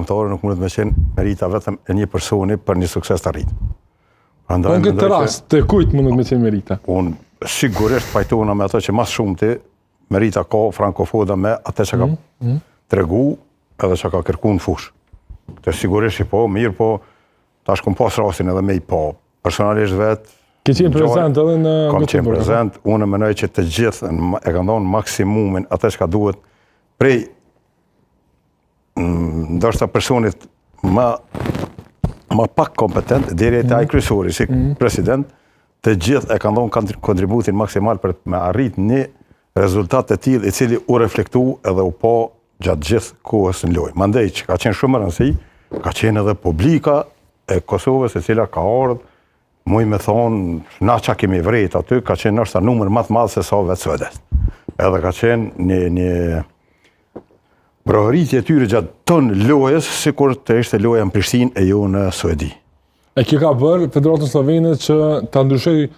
anëtare nuk mundet me qenë merita vetëm e një personi për një sukses të arritë. Po në këtë rast, të kujt mundet me qenë merita? Unë sigurisht pajtohuna me ato që mas shumëti merita ka Franco Foda me atë që ka tregu edhe që ka kërku në fush. Të sigurisht i po, mirë po, tash kom pas rastin edhe me i po. Personalisht vetë, Ke qenë prezent edhe në kam qenë prezent, unë menoj që të gjithë e ka ndonë maksimumin atë që ka duhet prej ndoshta personit ma pak kompetent, deri te ai kryesori, si president, të gjithë e ka ndonë kontributin maksimal për me arrit një rezultat të tillë i cili u reflektu edhe u po gjatë gjithë kohës në lojë. Mandej që ka qenë shumë rëndësi, ka qenë edhe publika e Kosovës e cila ka ardhur, muj me thonë, na qa kemi vrejt aty, ka qenë nështë numër më të madh se sa vetë Suedes. Edhe ka qenë një prohëritje tyre gjatë ton lojës, sikur të ishte loja në Prishtinë e jo në Suedi. E kjo ka bërë Federatën Slovene që ta ndryshoj